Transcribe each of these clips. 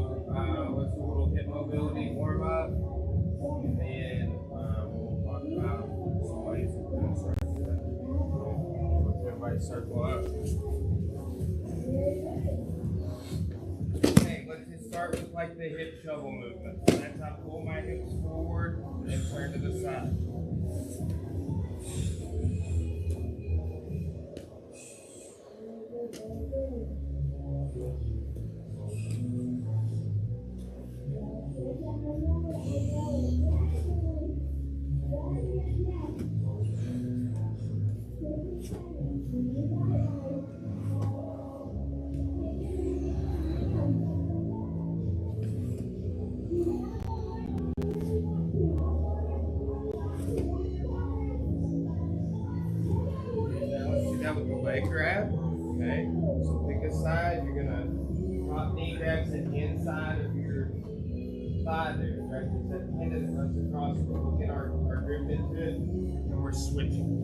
let's do a little hip mobility warm up, and then we'll talk about some ways to kind of start to let everybody circle up. Okay, let's just start with like the hip shovel movement. So that's how I pull my hips forward and turn to the side. With the leg grab, okay? So pick a side, you're gonna top knee grabs the inside of your thigh there, right? There's that tendon that runs across, we'll get our grip into it, and we're switching.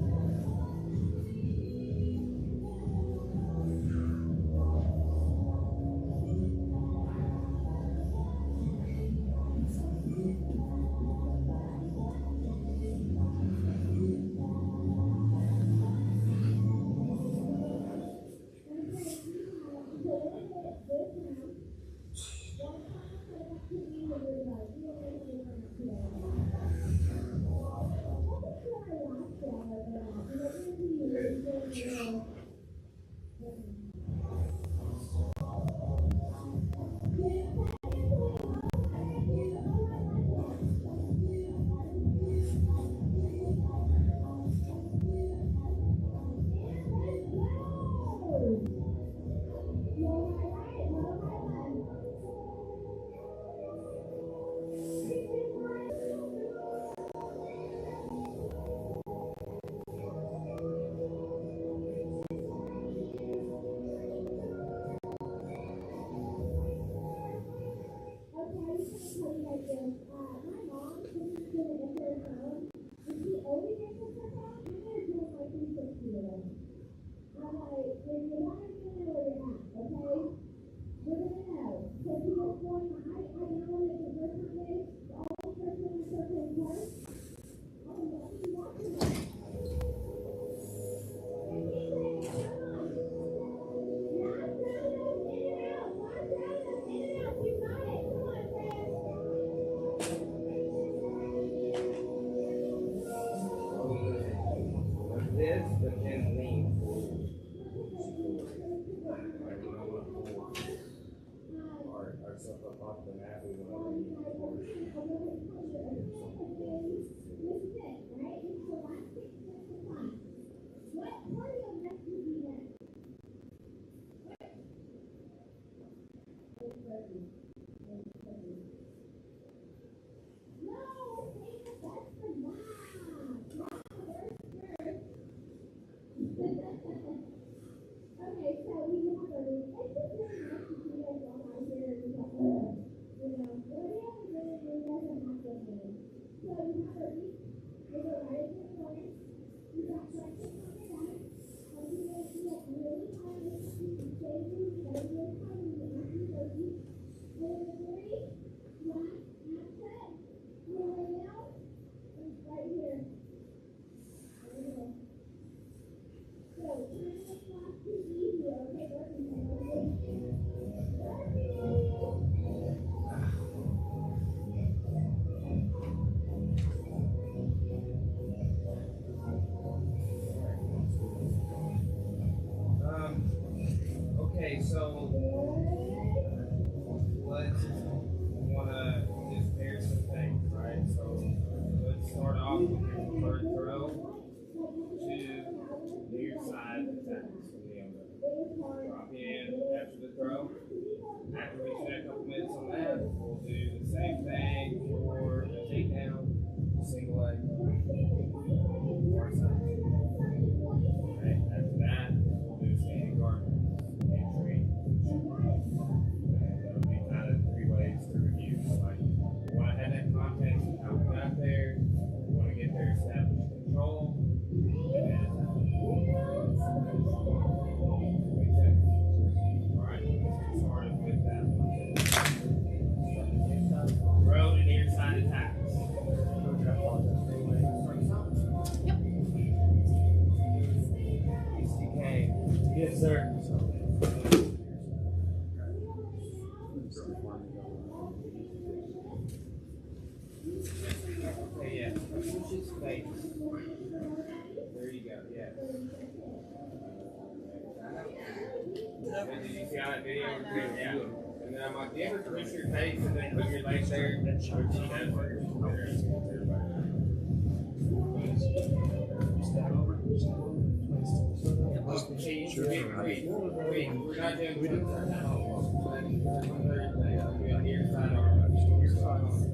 This, but then lean forward. Ourselves up off the mat, we want to lean forward. Okay, so let's want to just pair some things, right? So let's start off with your preferred throw to your side attack. So we have to drop in after the throw. After we spend a couple minutes on that, we'll do the same thing for a takedown, single leg, or side. Okay, after that, we'll do standing guard. Establish control. All right, let's get started with that. push his face. There you go, yes. Did you see how that video was good? Yeah. And then I'm like, do you ever push your face and then put your legs there? Which he does. Wait, we're not doing it right now. We're on your side arm. Your side arm.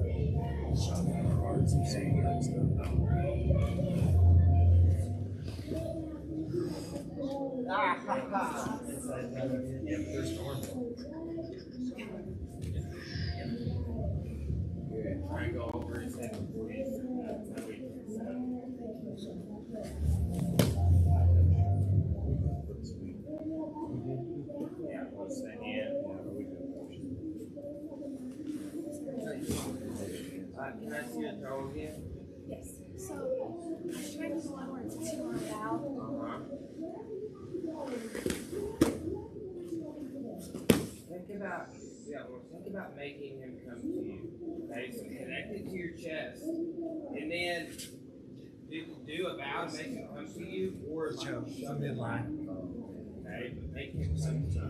Good. Try and go over his head before you yeah, close the hand. Can I see your toe again? Yes. So I tried to lower it to my valve. Think about making him come to you. Okay, so connect it to your chest, and then do a bow to make him come to you, or like shove him line. Okay, but make him come to you.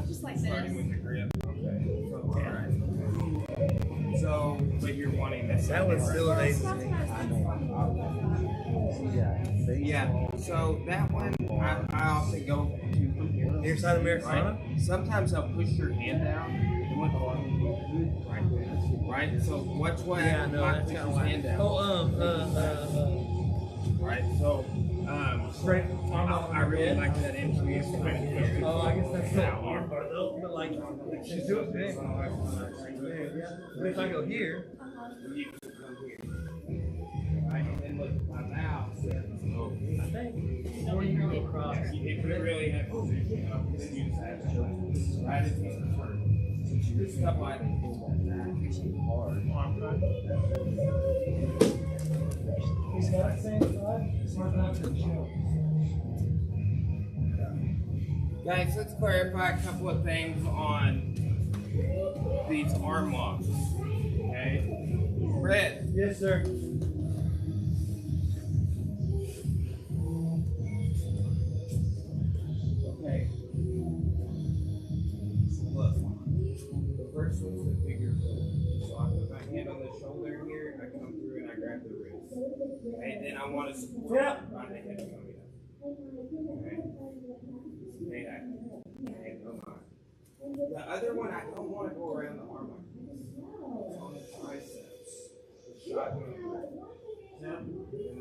Just like Starting this. with the grip. Okay. So, all right. So, but you're wanting this. That was still amazing. Yeah. So that one, I often go to from here. Near side Americana? Right? Sometimes I'll push your hand down. Right. So watch what happens. Yeah, no, that's kind of like. Hand down. Right. So. Straight. I really like that entry. Oh, I guess that's the hard part though. But like, she's doing big. But if I go here, You can come here. Right. And then look at my mouth. I think before you go across, If you really have position, then you just have to right as he's turned. Just stuff like that. he's got the same side. It's hard not to chill. Guys, let's clarify a couple of things on these arm locks. Okay? Brett. Yes, sir. Okay. Look. The first one's the bigger foot. So I put my hand on the shoulder here, I come through and I grab the wrist. Okay, then I want to support by the hip coming up. Okay? Stay active. Okay, no mind. The other one, I don't want to go around the arm like this. It's on the triceps. The shotgun. In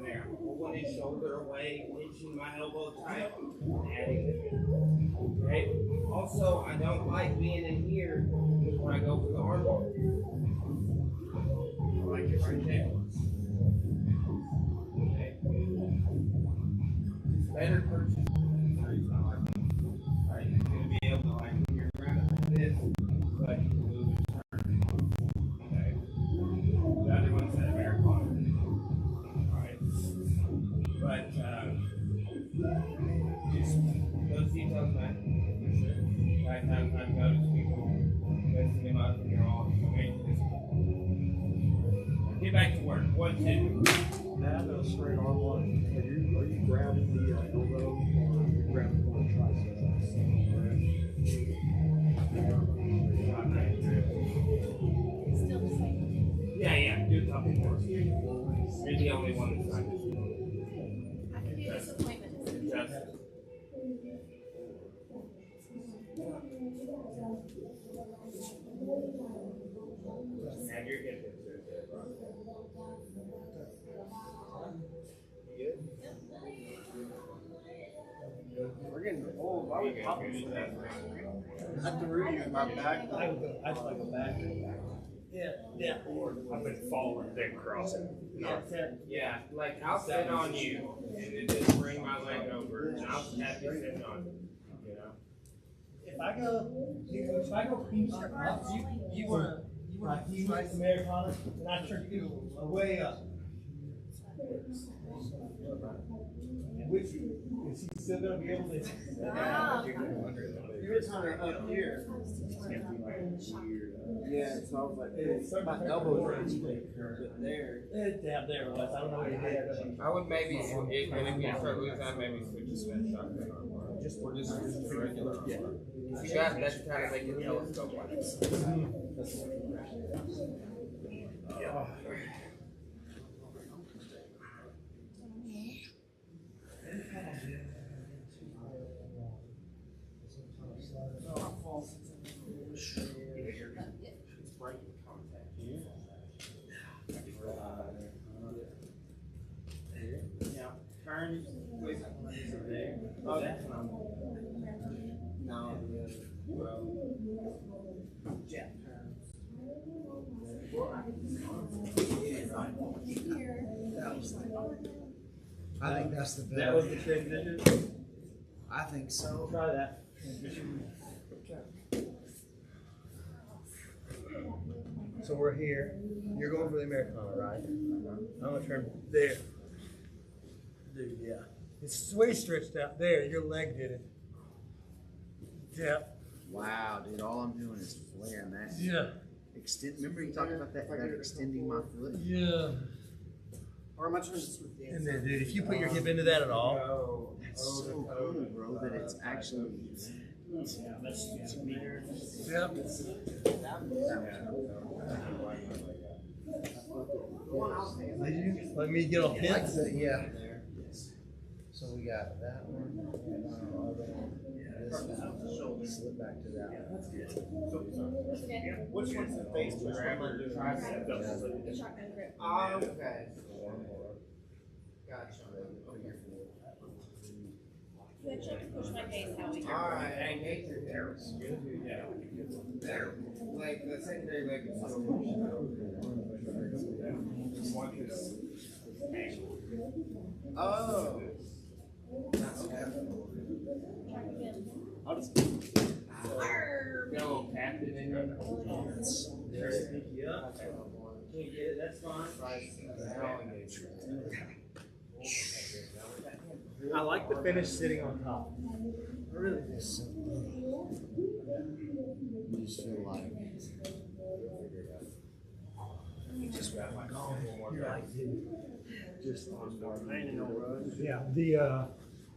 there. I'm pulling his shoulder away, pinching my elbow tight, adding it. Okay? Also, I don't like being in here when I go for the arm bar. I like it right there. Okay? It's better purchase. Alright, you're going to be able to like move your around it like this, but you can move and turn. Okay? The other one's that Americana. Alright? But, just those details, man. For sure. I notice people messing them up and you're all making this. Get back to work. 1, 2. Now the straight arm lock. Are you grabbing the elbow or are you grabbing one tricep? Still the same. Yeah. Do a couple more. You're the only one that's not this. I can do this appointment. Just. And you're getting it. We're getting old. Why are we popping that? I threw you in my back. I just like a back. Yeah. I've been following them crossing. Yeah, like I'll sit on you and then just bring my leg over and I'll have you sitting on you. You know? If I go pinch up, you wanna trice Americana, and I turn you way up. which is he still gonna be able to? Ah. You were kind of up here. Yeah, so I was like, my elbows are but there. Down there, Wes. I don't know what he did. I would maybe, if you start losing that, maybe switch to Smith shotgun armbar. Or just a regular armbar. You got that to kind of make it telescope like Yeah. Turn. No. Yeah. I think that's the That was better. the transition. I think so. Try that. So we're here. You're going for the Americana, right? I'm gonna turn there. Dude, yeah. It's way stretched out there. Your leg did it. Yeah. Wow, dude, all I'm doing is flaring that. Yeah. Remember you talked about that extending my foot? Yeah. Or am I trying to switch the And then, dude, if you put your hip into that at all, That's so cool, bro, that it's actually. yep. Did you let me get off Like hits? that, yeah. So we got that one, and other one, this one, slip back to that one. Which one's the face? Which one am I doing? Shotgun grip. Okay. Gotcha. You actually have to push my face, Howie. Alright, and nature there. There. Like the secondary leg is so Oh. I'll just. No, captain in there. Yeah. Can't get it, that's fine. I like the finish sitting on top. I really do. You just feel like. You're like, dude. Just Yeah.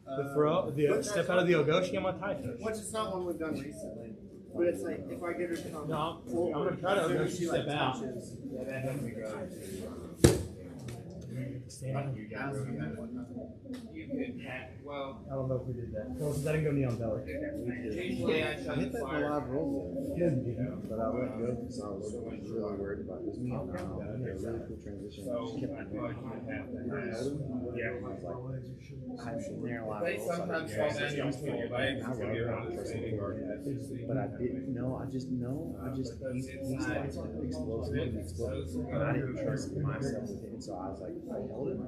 the throw, the step out of the Ogoshi on my Titan. Which is not one we've done recently. But it's like, if I get her to come No, forward, I'm gonna try to Ogoshi she step out. touches. Yeah, that doesn't go. Stand. You could pat, well, I don't know if we did that. So that didn't go knee on belly. usually I shut hit the that fire. live roll there, Didn't you? but I let go because I was really worried about this. Me and I had a really cool transition. So, Just kept I it feel like going. you have to And I have. held him, I was like, I was in there live They roll, so I sometimes didn't fall trust down, it. you don't pull your legs, I it's gonna be around the same guard. But I didn't know. I just know. He's like explosive and explosive, and I didn't trust myself with it. And so I was like, I held it.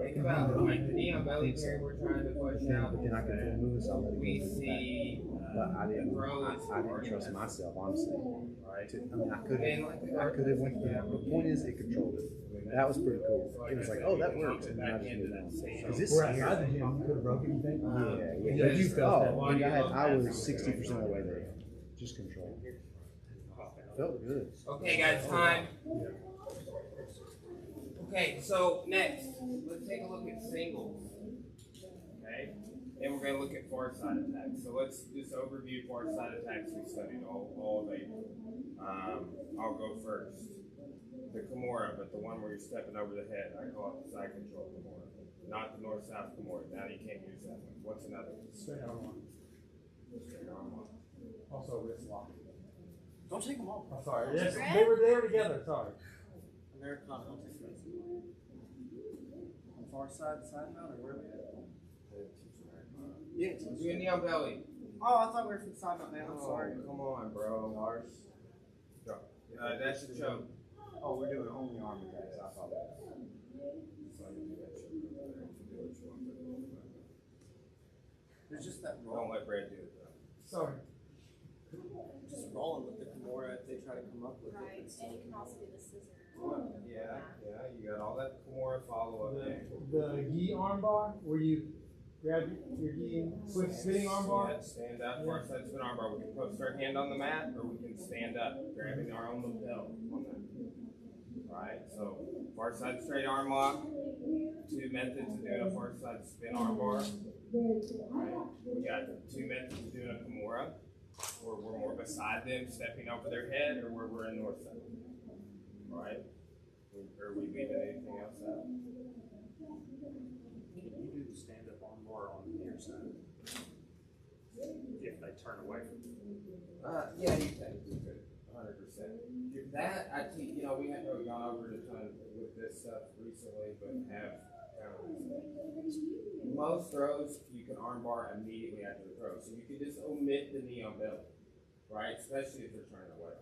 Think about it, like the knee on belly carry we're trying to push out. But then I could feel moving, so I let it We go back. see, But I didn't. I didn't trust myself, honestly. I mean, I could have went. The point is, it controlled it. That was pretty cool. It was like, oh, that works, and then I just moved on. Because it's We're outside the gym. You could have broken anything. yeah. Yeah, you felt that. Oh, dude, I was 60% of the way there. Just control. Felt good. okay guys, time. Okay, so next, let's take a look at singles. Okay, and we're gonna look at far side attacks. So let's just overview far side attacks we studied all day. I'll go first. The Kimura, but the one where you're stepping over the head. I call it the side control Kimura, not the north-south Kimura. Now you can't use that one. What's another one? Straight arm lock. Straight arm lock. Also wrist lock. Don't take them off. I'm sorry. Yes, they were there together. Sorry. Americana, don't take them off. On far side mount, or where are we at? Yeah. Do a knee on belly. Oh, I thought we were from side mount, man. I'm sorry. Come on, bro. Lars. Go. That's the choke. Oh, we're doing only arm attacks. I thought that. There's just that Don't roll. let Brad do it though. Sorry. Just rolling with the Kimura if they try to come up with Right, it. and you can also do the scissors. Yeah, you got all that core follow up there. The gi arm bar, where you grab your gi and quick spinning arm bar. Yeah, stand up, far side spin arm bar. We can post our hand on the mat, or we can stand up, grabbing our own lapel on that. Right, so far side straight arm lock. 2 methods of doing a far side spin arm bar. Right. We got 2 methods of doing a Kimura, where we're more beside them, stepping over their head, or where we're in north side. Right? Or we leaving anything else out? Can you do the stand-up arm bar on the near side? If they turn away from you. Yeah, you can. 100%. That, I think, you know, we haven't really gone over it a ton with this stuff recently, but have most throws you can arm bar immediately after the throw. So you can just omit the knee on belly, right? Especially if they're turning away.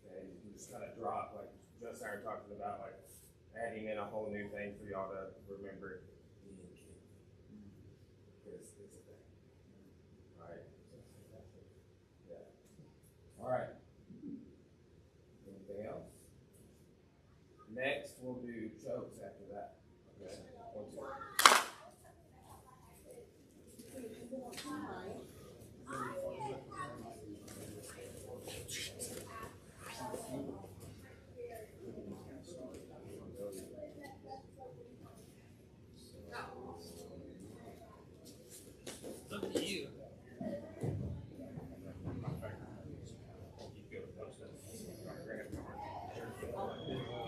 Okay, you can just kind of drop, like just started talking about, like adding in a whole new thing for y'all to remember. It's a thing. Right? Yeah. All right. Anything else? Next, we'll do chokes after that. Okay. 1, 2.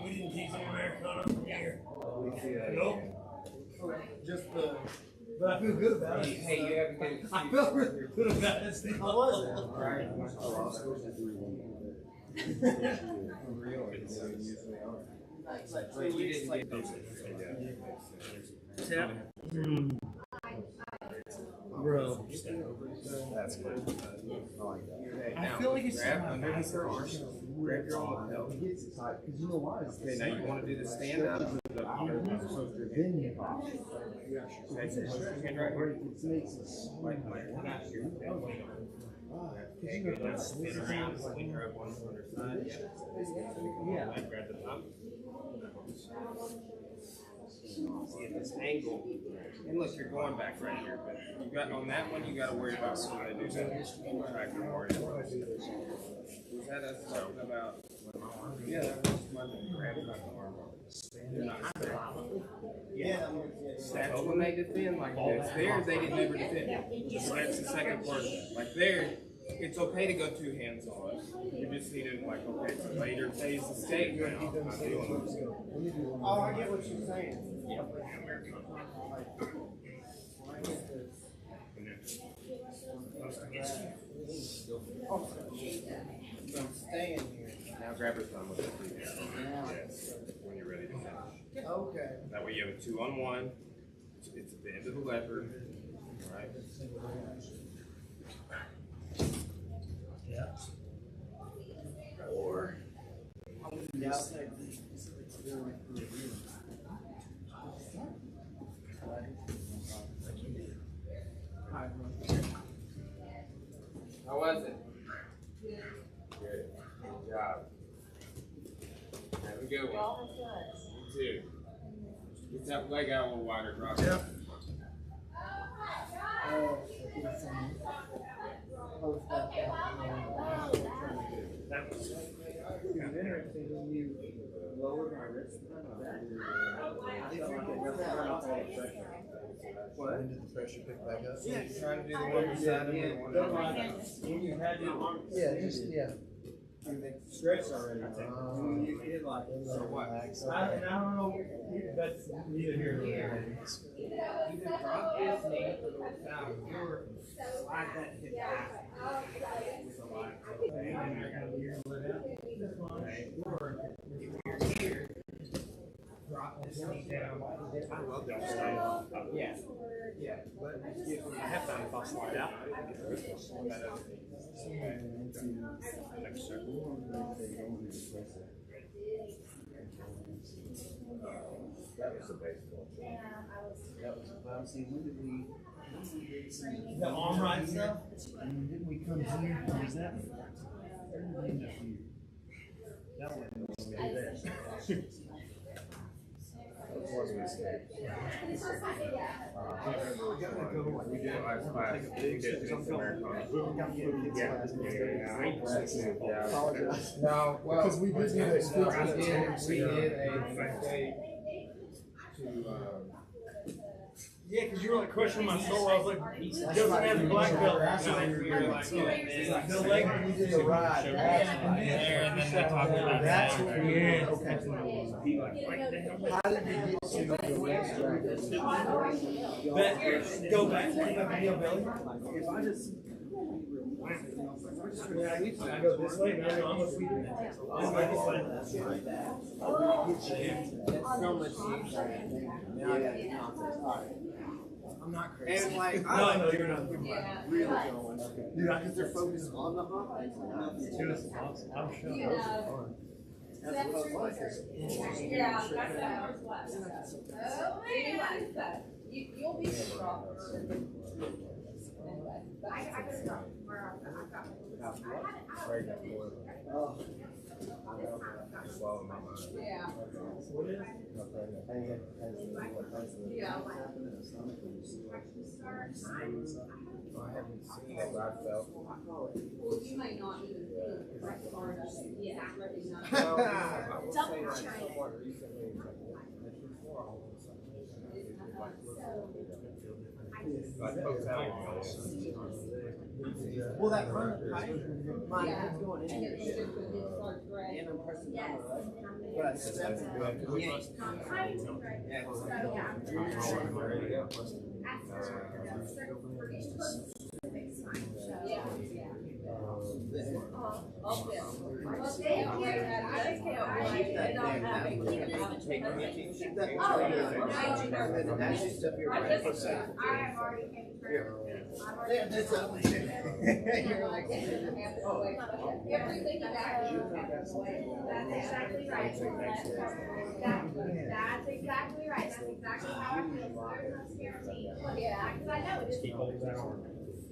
We didn't teach any Americano from here. Nope. Just but I feel good about it. Hey, you have to get I feel really good about it. I was there. all right. Tap. Bro. That's good. I like that. I feel like it's grab underneath your arm. Grab your arm. It gets tight because you know why? Okay, now you want to do the stand up. Then you pop. Okay, so post your hand right here. It makes it Like not here. Okay, good. Now spin around. When you're up on the other side. Yeah. Grab the top. See at this angle. And look, you're going back right here, but you got on that one. You got to worry about some of the new tractor more. Was that us talking about? Yeah, that was my grab about the arm. Yeah, that's when they defend like this. There, they didn't ever defend. So that's the second part. Like there, it's okay to go 2 hands on. You just need to like, okay, so later phase the state now. I'm doing this. Oh, I get what you're saying. Yeah. I'm staying here. Now grab her thumb with it. Yes. When you're ready to finish. Okay. That way you have a 2-on-1. It's at the end of the leopard. Right? Yeah. Or how was it? Good. Good job. Have a good one. You too. Get that leg out a little wider, Rob. Yep. That was Interesting when you lowered my wrist. What? When did the pressure pick back up? Yeah, you're trying to do the one beside him and the one When you had your arm, Yeah, just stretched already. When you did like, So what? and I don't know, that's neither here nor there. Either drop this knee to the side or slide that hip back. With a line. Okay, and I got here. Okay. Or if you're here, drop this knee down. I love that style. Yeah. Yeah. But I have found if I slide out, I get rid of that other thing. Next circle. That was a baseball. That was see, when did we The arm right stuff? didn't we come here? Or was that? That one. was a mistake. We did it last class. We did this Americana. No, well, Because we did we did a mistake to. Yeah, because you were like crushing my soul. I was like, doesn't have the black belt. We were like, The leg we did the ride. and then they talked about That's that. what we did. Okay. How did you get to the West Go back to the video belly. If I just Yeah, I used to go this way. Now I'm almost leaving. This way, this way. So much easier. Now I got the context. All right. I'm not crazy. And like, No, you're not. really going. Because they're focused on the offense. Dude, it's awesome. I'm sure. Those are fun. That's what I was like. Yeah, that's that. You'll be strong. Anyway, but I gotta go. Where I've got Swallow my mind. Yeah. What is? Yeah. I haven't seen it, but I felt. Well, you may not even feel right far enough to recognize. Well, I will say like somewhat recently, like before all of a sudden, like folks out. Well, that front, right? My Yeah. head's going in And here. it's just when it starts dragging. And I'm pressing down, right? But I stepped and yanked. Yeah, it's like, Yeah. keep that down. Keep that and then as you step your right foot out. Yeah, that's up. You're like, Everything about you has to wait. That's exactly right. That's exactly right. That's exactly how I feel. There's no guarantee. Yeah. Because I know it is.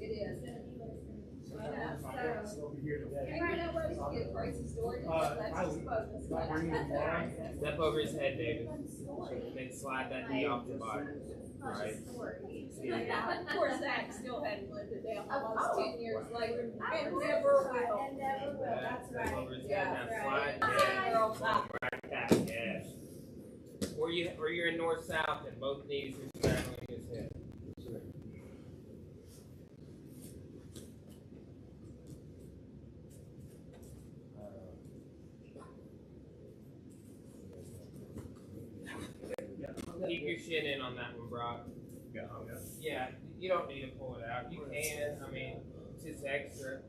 It is. So, Figuring out where to get Grace's story. That's just focus. Step over his head, David. Then slide that knee off the body. Right. Of course, Zach still hadn't lived it down almost 10 years later. And never will. And never will. That's Step right. over his head. Now slide Yeah. Girl, down. Right back. Yes. Or you're in north south and both knees are straddling his head. Keep your shin in on that one, Brock. Yeah, you don't need to pull it out. You can. I mean, it's just extra.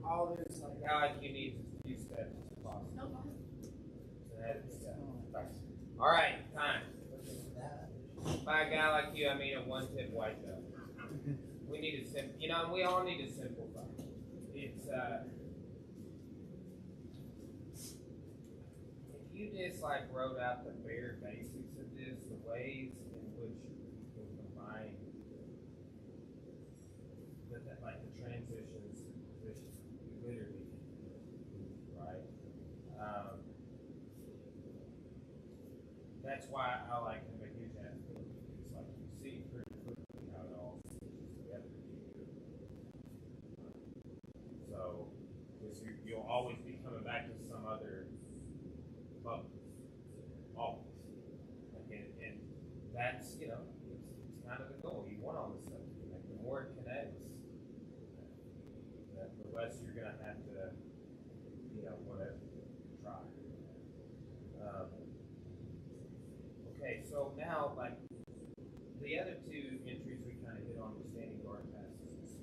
All this, like, I like you need to do steps as possible. So that is step. All right, time. By a guy like you, I mean a one-tip white belt. We need to we all need to simplify. It's if you just like wrote out the bare basics of this, the ways in which you can combine like the transitions, positions, you literally can, right? That's why I like him a huge athlete. It's like you see pretty quickly how it all fits together. So, because you'll always be coming back to some other level. Always. And that's, it's kind of the goal. You want all this stuff to connect. The more it connects, the less you're going to have to, whatever, try. Okay, so now, like, the other two entries we kind of hit on were standing guard passes.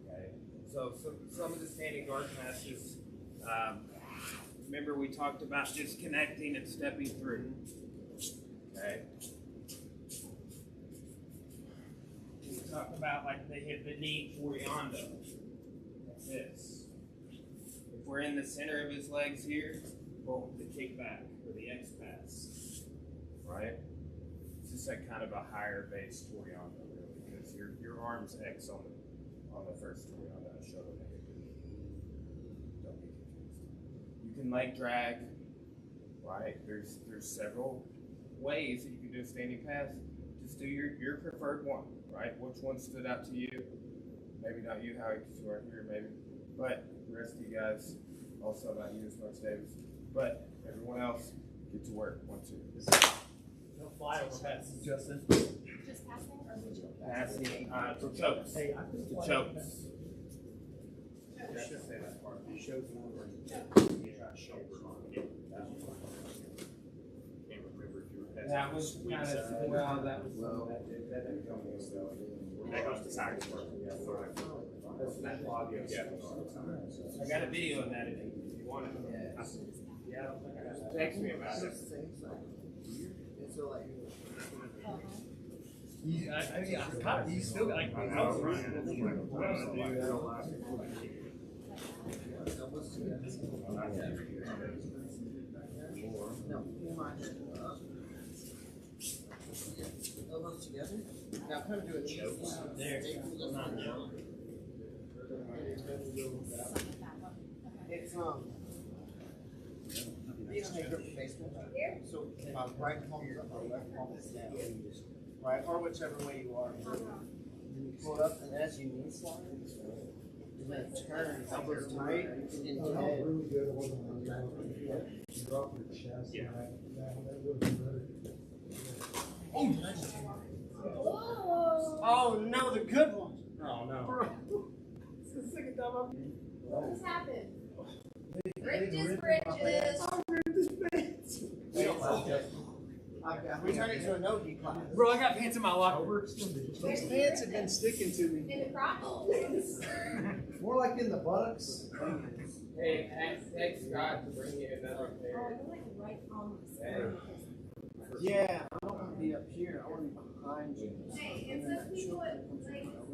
Okay, so some of the standing guard passes, remember we talked about just connecting and stepping through. Okay. We talked about like they hit the knee Toriando, like this. If we're in the center of his legs here, boom, the kick back or the X pass. Right? It's just like kind of a higher base Toriando, really, because your arm's X on the first Toriando I showed him. Don't be confused. You can leg drag, right? There's several ways that you can do a standing pass. Just do your preferred one, right? Which one stood out to you? Maybe not you, Howie, because you aren't here, maybe. But the rest of you guys, also not you as much, Davis. But everyone else, get to work. 1, 2. No fly over passes, Justin. Just passing or would you? Passing to chokes. Hey, I To could chokes. You have to say that part. Shows one where you got shoulder on it. Can't remember if you were passing. That was kind of, well, that was, that didn't come with That goes to science work. That's that log, yeah. I got a video of that if you want it. Yeah, I don't think I have. Text me about it. You still got like my house. Elbows together. Now kind of do a choke. There. It's you know how you grip the baseball? So right palm is up, or left palm is down. Right, or whichever way you are. Then you pull it up, and as you knee slide, and then turn, elbows tight, and head. Oh no, the good one. Oh no. This is the second time I've What has happened? Bridges. We turned it to a no-gi class. Bro, I got pants in my locker. These pants have been sticking to me. In the crotch. More like in the buttocks. Hey, ask Scott to bring you another Oh, pair. you're like right on the side. Yeah, I don't want to be up here. I want to be behind you. Hey, it's a people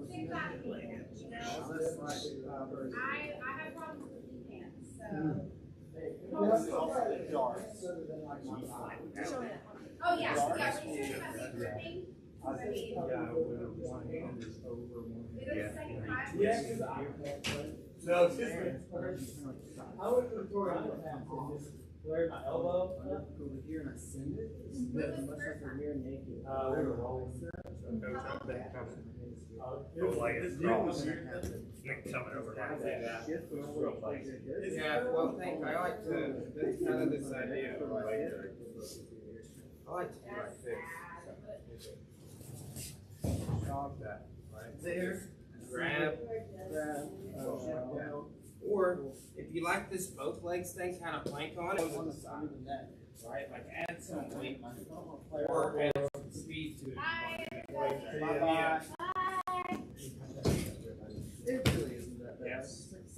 think about me, you know? I have problems with knee pants, so. Oh, yeah, when you're talking about me gripping, I mean, it goes the second time. No, it's just I went to the store. I don't have to just wear my elbow. Over here and I send it. It's much like a rear naked. Like it's cross. Coming over like that. Yeah, well, I like to, that's kind of this idea of like, I like to do like this. Jog that, right? There, grab, or if you like this both legs thing, kind of plank on it on the side, right? Like add some weight or add some speed to it. Bye. It really isn't that bad. Yes.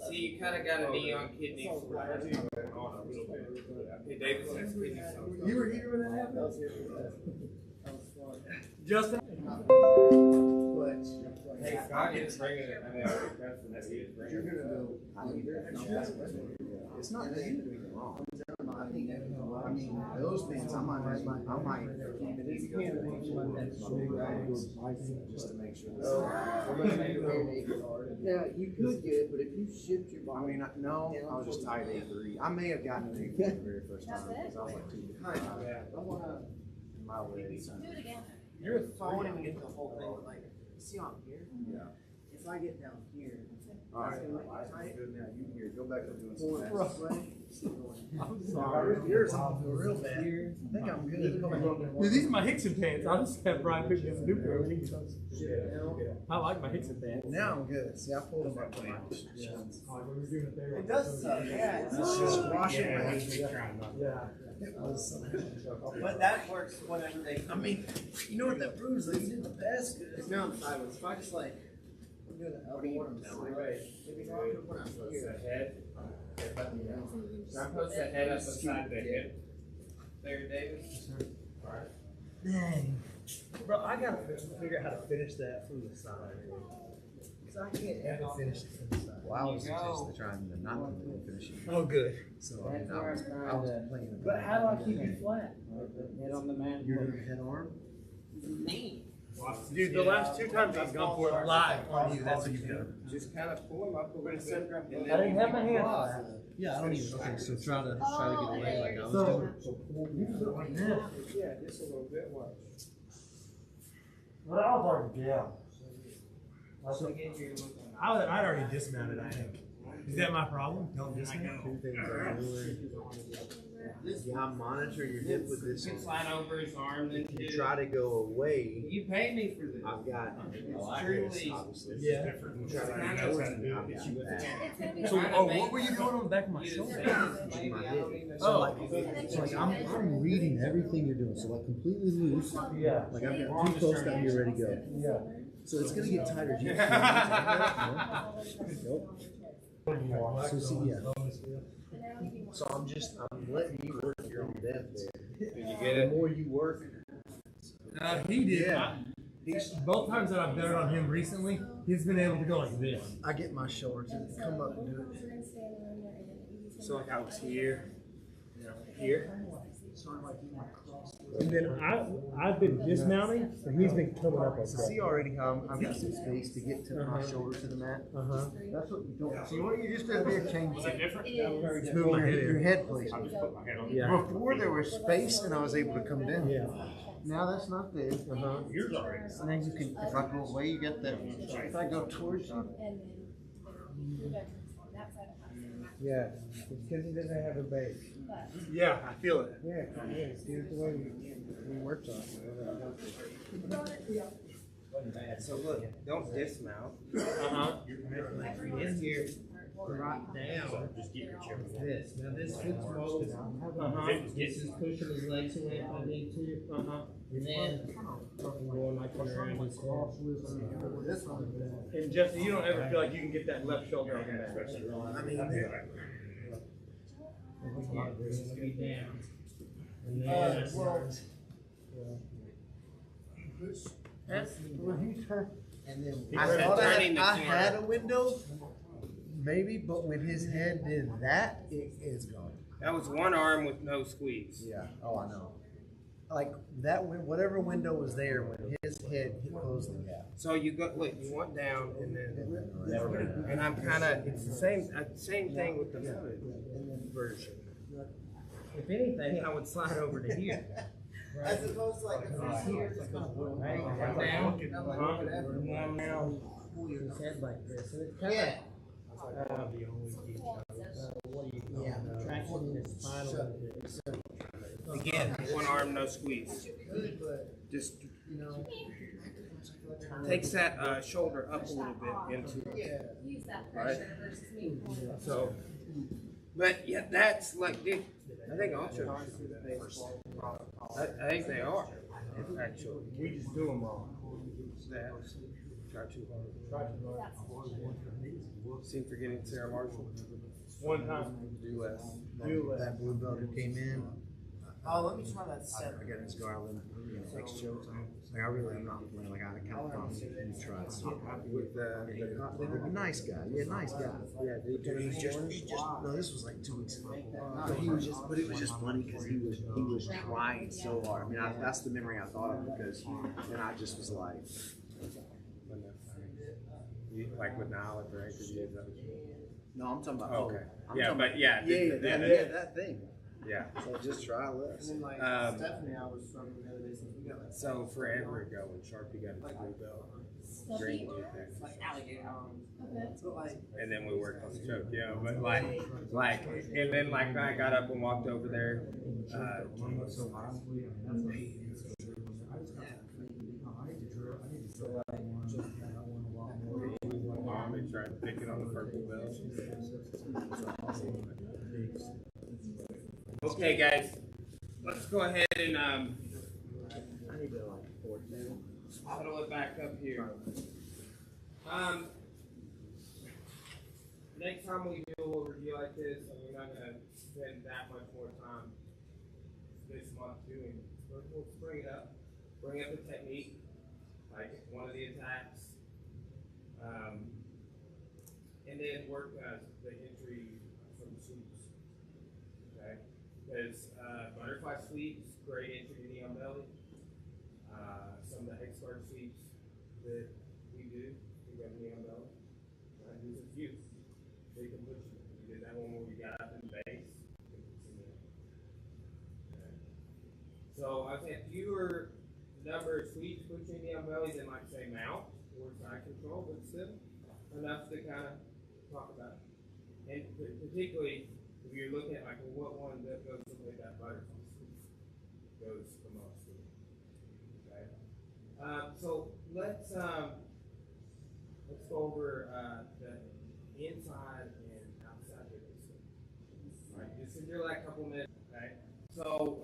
See, you kind of got a knee on kidney on a little bit. Hey, David says kidney stones. You were here when that happened? That was here for that. was fun. Justin? Hey, Scott is bringing it. I mean, that's he is bringing it. It's not that you're doing it wrong. I think, I mean, those things, I might keep it as just to make sure. Yeah, you could get it, but if you shift your I body. mean, no, I was just tied A3. I may have gotten an A4 the very first time because I was like 2 I want to. my legs. Do it again. You're I won't even get the whole thing, but like, see on here? Yeah. If I get down here, All right, good now. You here? Go back to doing pull some it fast. this way. I'm Sorry, yours off real bad. I think I'm good. Dude, these are my Hickson pants. I'll just have Brian pick me up a new pair when he comes. I like my Hickson pants. Now I'm good. See, I pulled them up to my It does suck, yeah. It's just washing my hands. Yeah. It was. But that works whenever they. I mean, you know what that proves? Like, you did the best. It's now I'm sideways. If I just like. I'm doing the elbow and I'm maybe not when I'm Post here. the head. Now post the head up beside the hip. There, David. Alright. Dang. Bro, I gotta figure out how to finish that from the side. Cause I can't ever finish it from the side. Well, I was intentionally trying to not finish it. Oh, good. So I mean, I was playing. But how do I keep you flat? Head on the man. Your head arm? Knee. Dude, the last 2 times I've gone for it live on you, that's what you've done. Just kind of pull them up a little bit. And I didn't have my hand. Yeah, I don't even. Okay, so try to get away like I was So, doing. you can do it like this. Yeah, just a little bit. Watch. But I was already down. So again, you're looking. I'd already dismounted, I think. Is that my problem? Don't dismount? 2 things I'm doing. Yeah, I monitor your hip with this. You can slide over his arm, then If you try to go away, You pay me for this. I've got Truly. this, obviously. Yeah. You try to come towards me, I've got that. It's gonna be So, what were you doing on the back of my You just shoulder? say this, maybe I don't even So know. like, I'm reading everything you're doing. So like completely loose. Yeah. Like I've got 2 close down here ready to go. Yeah. So it's gonna get tighter. Do you Nope. So see, yeah. So I'm letting you work your own depth there. Did you get The it? more you work, He did. Yeah. Both times that I've done it on him recently, he's been able to go like this. I get my shoulders to come up and do it. So like I was here, here. And then I've been dismounting, and he's been coming up like So that. see already how I've got some space to get to my shoulder to the mat. Uh-huh. That's what you don't. See what you just did there, change Is it different? Just move your head placement. Just put my head on. Yeah. Before there was space and I was able to come down. Yeah. Now that's not there. Uh-huh. Yours already. And then you can, if I go away, you get that. If I go towards you, Yeah. Because he doesn't have a base. Yeah, I feel it. Yeah, see the way we worked on it. So look, don't dismount. In here, drop down. Just get your chair. This. Now this fits most. This is pushing his legs away if I need to. And then I'm going like around his head. And Justin, you don't ever feel like you can get that left shoulder on that. I mean, and then I thought I had a window, maybe, but when his head did that, it is gone. That was one arm with no squeeze. Yeah. Oh, I know. Like that, whatever window was there when his head closed the gap. So you go, look, you went down and then, and I'm kind of, it's the same thing with the version. If anything, I would slide over to here. As opposed to like if here, it's kind of Right, come down, and then now pull your head like this, and it's kind of. Tracking his spinal. Again, one arm, no squeeze. Just takes that shoulder up a little bit into it. Use that pressure versus me. So, but yeah, that's like, dude, I think all shows should do that. I think they are, actually. We just do them all. That's, try too hard. See, forgetting Sarah Marshall. One time. Do less. That blue belt who came in. Oh, let me try that set. I got his Garland, next joke. Like I really am not playing. Like I kind of thought he tried something. With the Nice guy, yeah, nice guy. Yeah, dude, he just no. This was like 2 weeks ago. But he was just, but it was just funny because he was trying so hard. I mean, that's the memory I thought of because then I just was like, like with knowledge, right? no, I'm talking about. Okay. I'm Yeah, talking but yeah. about, that thing. Yeah. So just try less. And then like Stephanie, I was struggling the other day since we got like So forever ago when Sharpie got his blue belt, Green did that. like alligator arms. But like And then we worked on the choke, yeah. But like, and then like I got up and walked over there. Mom and tried to pick it on the purple belt. Okay, guys, let's go ahead and I need to like force it. huddle it back up here. Next time we do a review like this, and we're not going to spend that much more time this month doing it. We'll bring it up. Bring up the technique, like one of the attacks. And then work the entry from sweeps. Okay? Because butterfly sweeps, great entry to knee on belly. Some of the X-guard sweeps, that we do. We got knee on belly. There's a few. They can push you. We did that one where we got up in base. Okay. So I've had fewer number of sweeps pushing knee on belly than like say mount or side control, but still enough to kind of talk about it. And particularly if you're looking at like what one that goes to play that butterfly sweep goes the most. Okay. So let's go over the inside and outside of this. All right, just in your like couple minutes. Okay. So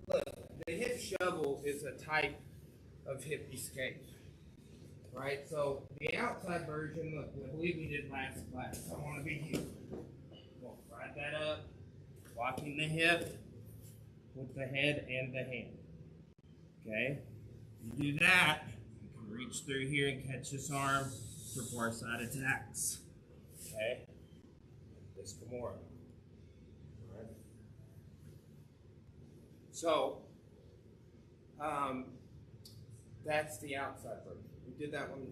look, the hip shovel is a type of hip escape. Right. So the outside version, look, I believe we did last class. I want to be you. We'll ride that up, locking the hip with the head and the hand. Okay. You do that, you can reach through here and catch this arm for far side attacks. Okay? This Kimura. Alright. So, that's the outside version. We did that one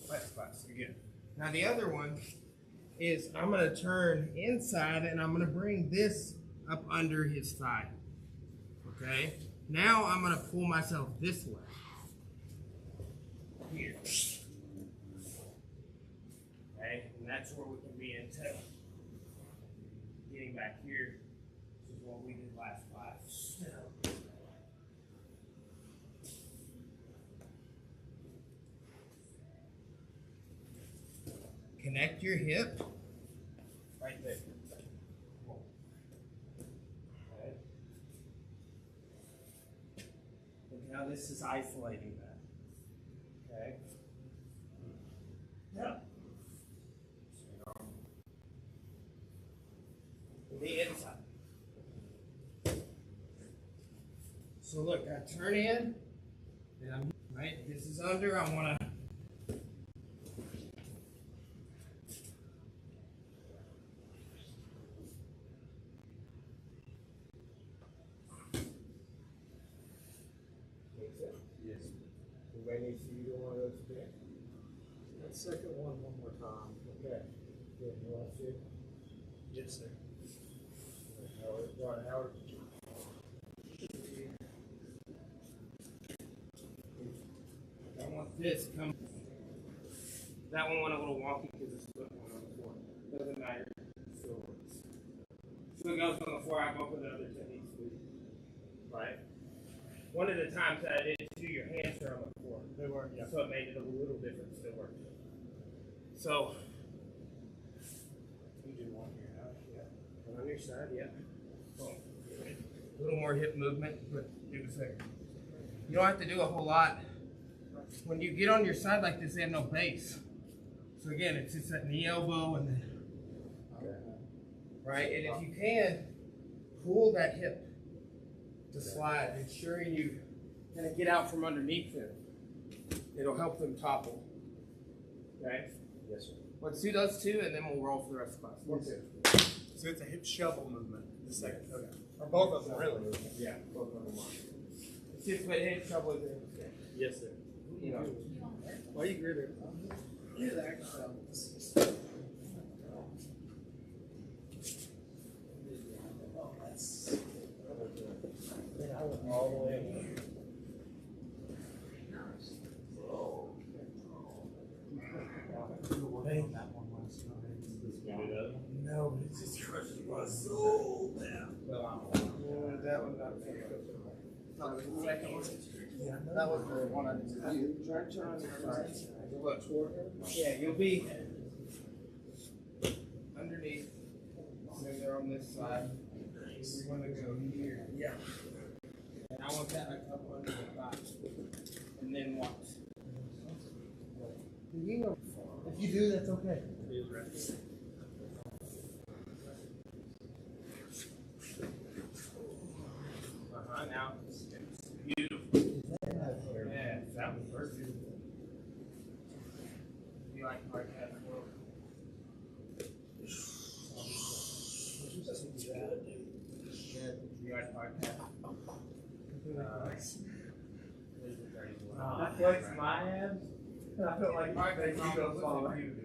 last class again. Now the other one is I'm going to turn inside and I'm going to bring this up under his thigh. Okay? Now I'm going to pull myself this way. Here. Okay, and that's where we can be into getting back here. This is what we did last class. Connect your hip right there. Now this is isolating that. Okay? Yep. The inside. So look, I turn in, and I'm right. This is under. I want to. Everybody needs to do one of those again. That second one more time. Okay. Good. You want to see it? Yes, sir. Howard. I want this come. That one went a little wonky because it's foot went on the floor. Doesn't matter. It still works. So it goes on the floor. I go for the other techniques too. Right. One of the times that I did too, your hands are on the floor. They were, yeah. So it made it a little different. Still worked. So you do one here, yeah. On your side, yeah. Boom. A little more hip movement, but do the same. You don't have to do a whole lot. When you get on your side like this, they have no base. So again, it's just that knee elbow and then right. And if you can, pull that hip to slide, ensuring you kind of get out from underneath them. It'll help them topple. Okay? Yes, sir. Let's do those two, and then we'll roll for the rest of the class. So it's a hip shovel movement. The second. Okay. Or both of them, really. Yeah, both of them are. It's just what hip trouble is. Yes, sir. You know. Why you grit it? All the way. No, but it's just crushing my soul down. That one not That was the one I did to you. yeah, you'll be underneath. Maybe they're on this side. We're going to go here. Yeah. And I want that up under the thigh. And then watch. If you do, that's okay. Now. Beautiful. Yeah, that was perfect. You like hard hat as well? You like hard hat? This is a crazy one. flex my abs, and I feel like my face you go forward.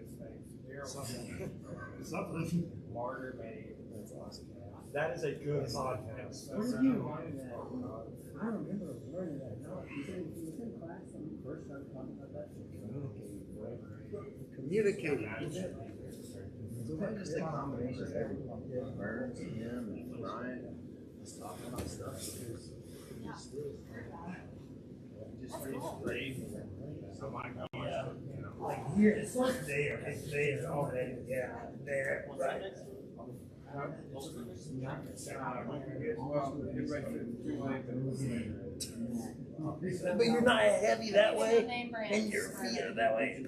Something. Martyr made. That's awesome. That is a good podcast. Where did you learn that? I remember learning that. No, you said you was in class when you first started talking about that. Communicating. So that just a combination of everything. Burns, him, and Brian, just talking about stuff. Just crazy. Oh my gosh. Like here, it's like there. It's there. All day. Yeah. There. Right. But you're not heavy that way, and your feet are that way.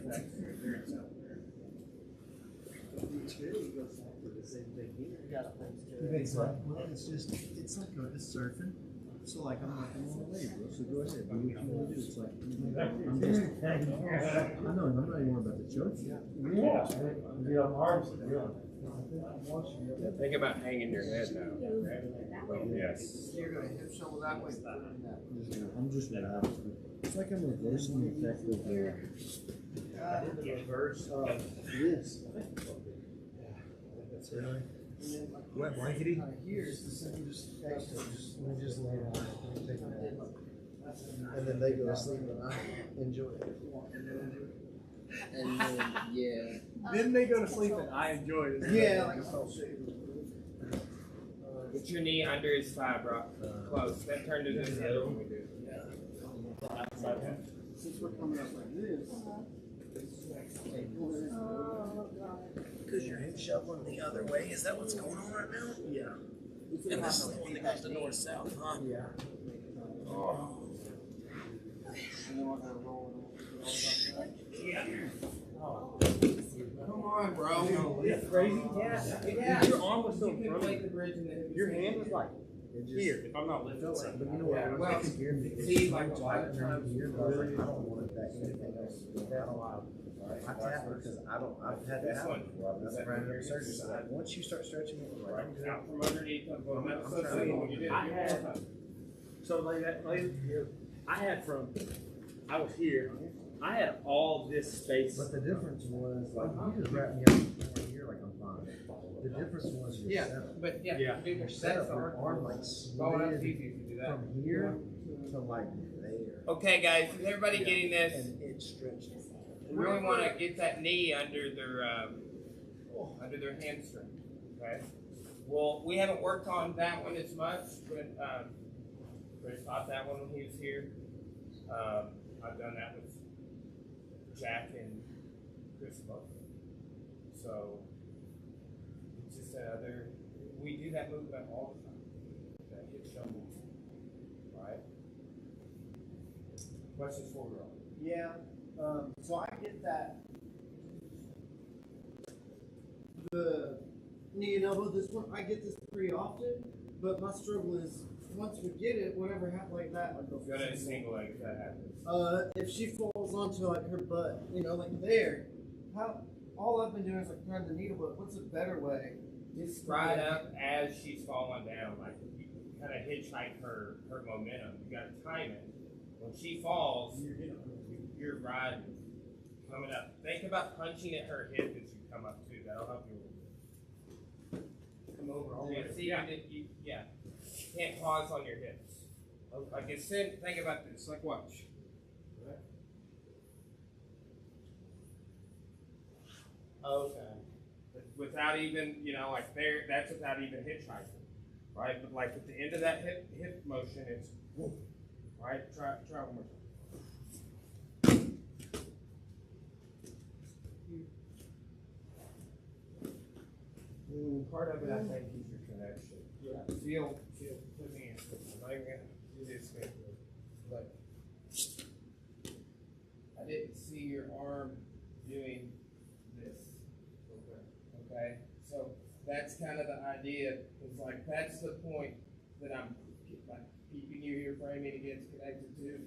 It's like, well, it's just, it's like it's surfing. So like, I'm not going away, bro. So go ahead, do what you want to do. It's like, I'm just, I know, I'm not even worried about the choke. Think about hanging your head now. Yes. You're gonna hip shovel that way. I'm just relaxed. It's like I'm reversing the effect of the reverse of this. That's really wet blankety. Here is the same, just Let me just lay down. And then they go to sleep and I enjoy it. and then yeah. Then they go to sleep and I enjoy it. Yeah, like oh shit. Put your knee under his thigh, bro. Close. That turned to this other one we do. Since we're coming up like this. Because you're hip shoveling the other way. Is that what's going on right now? Yeah. And this is the one that goes to north-south, huh? Yeah. Oh. Come on, bro. It's crazy. Yeah. Your arm was so You can play the bridge and then your hand was like here. If I'm not lifting something. But you know what? Yeah, well, See, like a lot of times here, I was like, I don't want that anything else. I tap because I've had that happen before. I've never had another surgery. So like, once you start stretching it, like, I'm good. out from underneath them. Well, that's so silly when you did it. I had, so like that, I had from, I was here, I had all this space. But the difference was, like, you just wrap me up here like I'm fine. The difference was your setup. But Yeah. dude, Your that's setup, hard. your arm like Oh, that's slid easy if you do that. from here to like there. Okay, guys, is everybody getting this? And it stretched. We really want to get that knee under their hamstring. Okay. Well, we haven't worked on that one as much, but Chris taught that one when he was here. I've done that with Jack and Chris both. So it's just another. We do that movement all the time. That hip shovel. Right. Questions for Rob? Yeah. So I get that. The knee and elbow, this one, I get this pretty often, but my struggle is once we get it, whatever happens like that, like Go to a single leg if that happens. if she falls onto like her butt, you know, like there, how all I've been doing is like turn the needle, but what's a better way? Just ride up as she's falling down, like you kind of hitchhike her momentum. You got to time it. When she falls, you're riding, coming up. Think about punching at her hip as you come up too. That'll help you. Come over. Yeah, see, you can't pause on your hips. Like it's think about this. Like watch. Okay. Without even, like there, that's without even hitchhiking, right? But like at the end of that hip motion, it's whoop, right? Try one more time. Part of it, I think, is your connection. Yeah. Feel, put me in. I'm not even gonna do this thing, but I didn't see your arm doing this. Okay, so that's kind of the idea. It's like that's the point that I'm like keeping you here, framing against connected to.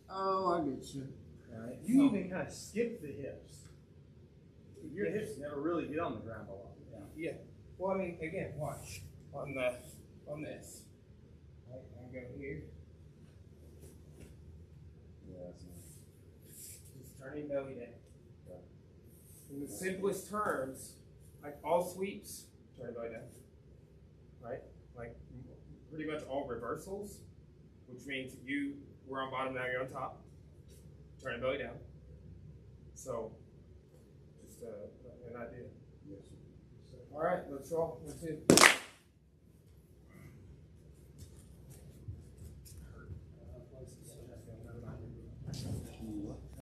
Oh, I get you. Right. You even kind of skip the hips. Your hips never really get on the ground a lot. Yeah. Well, I mean, again, watch on this. Right, I go here. belly down. In the simplest terms, like all sweeps, turn the belly down. Right? Like pretty much all reversals, which means you were on bottom, now you're on top. Turn the belly down. So, just an idea. All right, let's roll. 1, 2.